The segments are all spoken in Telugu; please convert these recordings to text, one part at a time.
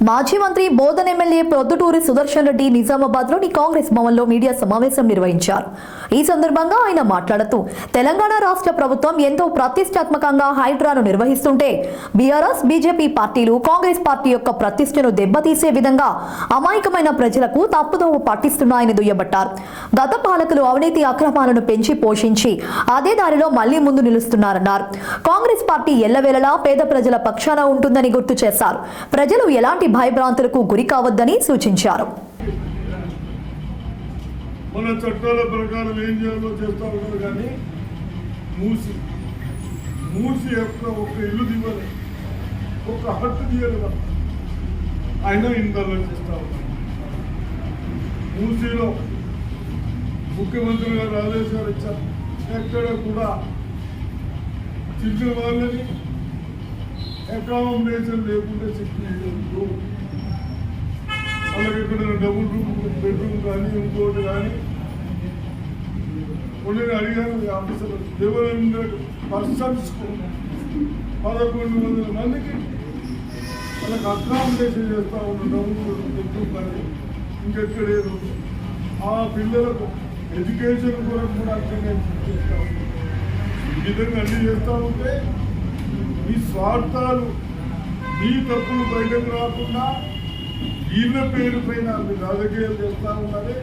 మాజీ మంత్రి బోధన్ ఎమ్మెల్యే ప్రొద్దుటూరి సుదర్శన్ రెడ్డి నిజామాబాద్లోని కాంగ్రెస్ భవన్లో మీడియా సమావేశం నిర్వహించారు. ఈ సందర్భంగా ఆయన మాట్లాడుతూ తెలంగాణ రాష్ట్ర ప్రభుత్వం ఎంతో ప్రతిష్టాత్మకంగా హైడ్రాను నిర్వహిస్తుంటే బీఆర్ఎస్, బీజేపీ పార్టీలు కాంగ్రెస్ పార్టీ యొక్క ప్రతిష్టను దెబ్బతీసే విధంగా అమాయకమైన ప్రజలకు తప్పుదోవ పట్టిస్తున్నాయని దుయ్యబట్టారు. గత పాలకులు అవినీతి అక్రమాలను పెంచి పోషించి అదే దారిలో మళ్లీ ముందు నిలుస్తున్నారన్నారు. కాంగ్రెస్ పార్టీ ఎల్లవేళలా పేద ప్రజల పక్షాన ఉంటుందని గుర్తు చేశారు. ప్రజలు ఎలాంటి భయభ్రాంతులకు గురి కావద్దని సూచించారు. మన చట్టాల ప్రకారం ఏం చేయాలో చేస్తా ఉన్నారు కానీ మూసి యొక్క ఒక ఇల్లు దివ్వాలి, ఒక హట్టు తీయాలి, అయినా ఇందల్లో చేస్తా ఉన్నారు. మూసీలో ముఖ్యమంత్రి గారు ఆదేశాలు ఇచ్చారు, ఎక్కడ కూడా చిన్న వాళ్ళని అకామిడేషన్ లేకుండా చెప్పించు. అలాగే ఇక్కడ డబుల్ రూమ్, బెడ్రూమ్ కానీ ఇంకోటి కానీ కొన్ని అడిగాను ఆఫీసర్లు. 700 పర్సన్స్ 1100 మందికి వాళ్ళకి అకామిడేషన్ చేస్తూ ఉన్న డబుల్ బెడ్రూమ్ కానీ ఇంకెక్కడేదో ఆ పిల్లలకు ఎడ్యుకేషన్ కూడా అక్కడనే చేస్తూ ఉంటాం. ఈ విధంగా అన్ని చేస్తూ ఉంటే ఈ స్వార్థాలు, ఈ తప్పులు బయటకు రాకుండా వీళ్ళ పేరు పైన మీరు రాజకీయాలు చేస్తూ ఉన్నారే,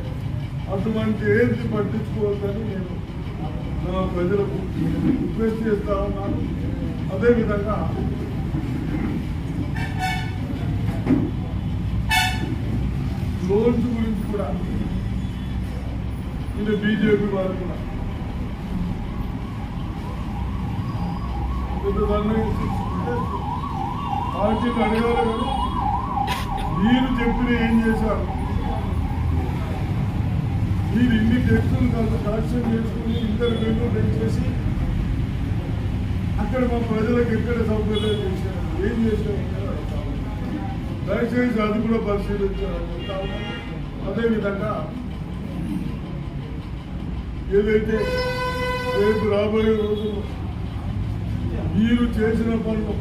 అటువంటి ఏది పట్టించుకోవద్దని నేను నా ప్రజలకు రిక్వెస్ట్ చేస్తూ ఉన్నాను. అదేవిధంగా లోన్స్ గురించి కూడా ఇది బీజేపీ వారు కూడా పార్టీలు అడగాలి కానీ మీరు చెప్పిన ఏం చేశారు? మీరు ఇన్ని టెస్టులు కలెక్షన్ చేసుకుని ఇంటర్వ్యూలు పెంచేసి అక్కడ మా ప్రజలకు ఎక్కడ సౌకర్యాలు చేశారు, ఏం చేశారు? దయచేసి అది కూడా పరిశీలించారు. అదేవిధంగా ఏదైతే రేపు రాబోయే రోజుల్లో మీరు చేసిన పనులు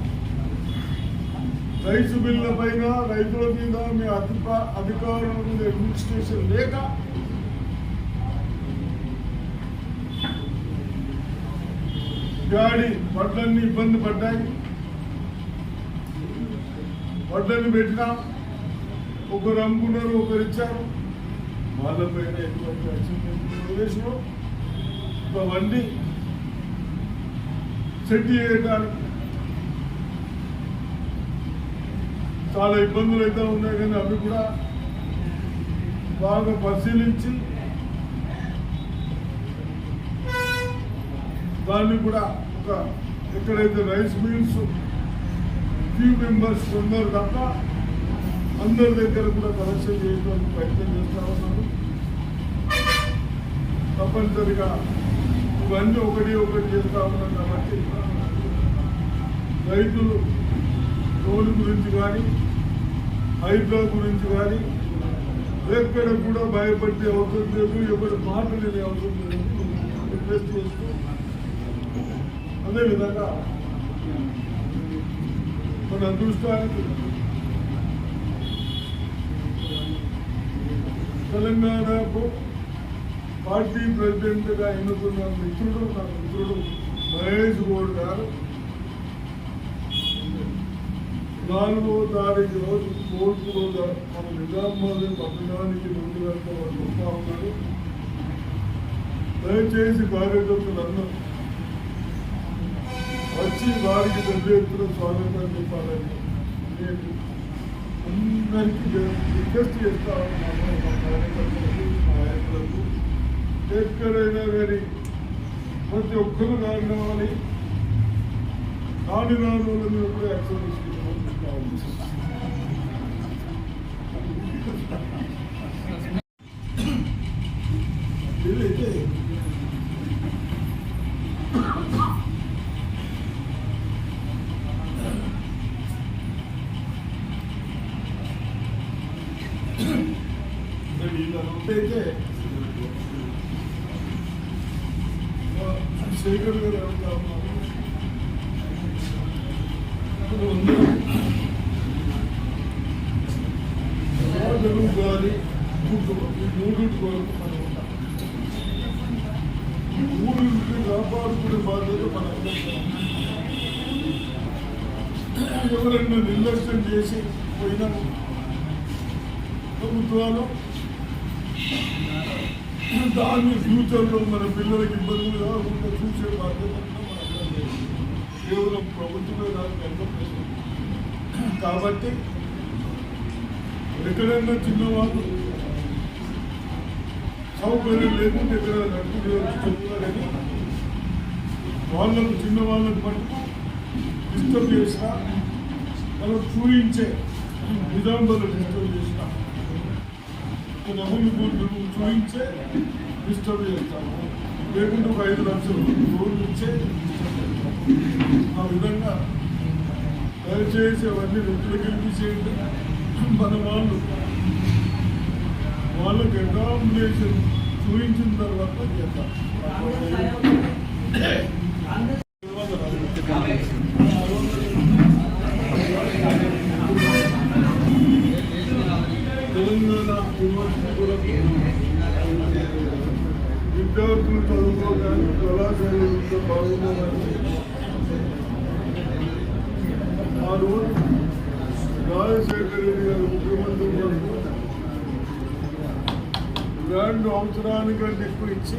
రైతు బిల్ల పైన, రైతుల మీద మీ అధికారుల మీద అడ్మినిస్ట్రేషన్ లేక గాడి వడ్లన్నీ ఇబ్బంది పడ్డాయి. వడ్లని పెట్టినా ఒకరు అమ్ముకున్నారు, ఒకరు ఇచ్చారు. వాళ్ళపైన ఎటువంటి ప్రదేశంలో అవన్నీ సెట్ చేయడానికి చాలా ఇబ్బందులు అయితే ఉన్నాయి. కానీ అవి కూడా బాగా పరిశీలించి దాన్ని కూడా ఒక ఎక్కడైతే రైస్ మిల్స్ ఫ్యూ మెంబర్స్ ఉన్నారు తప్ప అందరి దగ్గర కూడా కలెక్షన్ చేయడానికి ప్రయత్నం చేస్తూ ఉన్నారు. తప్పనిసరిగా ఇవన్నీ ఒకటి చేస్తూ ఉన్నాం కాబట్టి రైతులు లోన్ గురించి కానీ హైడ్రా గురించి కానీ ఎక్కడ కూడా భయపడే అవసరం లేదు, ఎవరి మాట లేని అవసరం లేదు రిక్వెస్ట్ చేస్తూ, అదేవిధంగా మన అదృష్టానికి తెలంగాణకు పార్టీ ప్రెసిడెంట్గా ఎన్నుకున్న నా మిత్రుడు మహేష్ గౌడ్ గారు 4వ తారీఖు రోజు కోర్టు రోజు మన నిజామాబాద్ పట్టణానికి ముందు వస్తూ ఉన్నారు. దయచేసి కార్యకర్తలందరూ వచ్చి వారికి పెద్ద ఎత్తున స్వాగతం చెప్పాలని నేను అందరికీ రిక్వెస్ట్ చేస్తా ఉన్నాను. మా కార్యకర్తలకు, నాయకులకు ఎక్కడైనా కానీ ప్రతి ఒక్కరు కారణమని కాని నాలుగులను ఎప్పుడు యాక్షన్ ఏదైతే శేఖర్ గారు అడుగుతా ఉన్నారు. నీడలు గాలి ఫుడ్ ఈ మూడింటి కొరకు మనం ఉంటాం. ఈ మూడింటిని కాపాడుకునే బాధ్యత మన ఎవరైనా నిర్లక్ష్యం చేసి పోయినా ప్రభుత్వాలు దాన్ని ఫ్యూచర్లో మన పిల్లలకి ఇబ్బందులు కాకుండా చూసే బాధ్యత కేవలం ప్రభుత్వమే దానికి ఎంత కాబట్టి ఎక్కడైనా చిన్నవాళ్ళు సౌకర్యం లేకుండా ఎక్కడ నడుపులు చెప్తున్నారని వాళ్ళకు చిన్నవాళ్ళకు మటుకు డిస్టర్బ్ చేసిన మనం చూయించే నిజాంబర్లు డిస్టర్బ్ చేసిన నమ్ములు గుర్తులు చూయించే డిస్టర్బ్ చేస్తాము. లేకుంటే ఒక 5 లక్షలు రోజులు ఇచ్చే ఆ విధంగా దయచేసి అవన్నీ వ్యక్తులు గెలిపించేయండి. మన వాళ్ళకి అకామిడేషన్ చూపించిన తర్వాత చేద్దాం. తెలంగాణ యూనివర్సిటీ కూడా విద్యార్థులు చదువుకోవడానికి కళాశాలలో బాగుందని ఆ రోజు రాజశేఖర రెడ్డి గారు ముఖ్యమంత్రి ల్యాండ్ అవసరానికంటే ఎక్కువ ఇచ్చి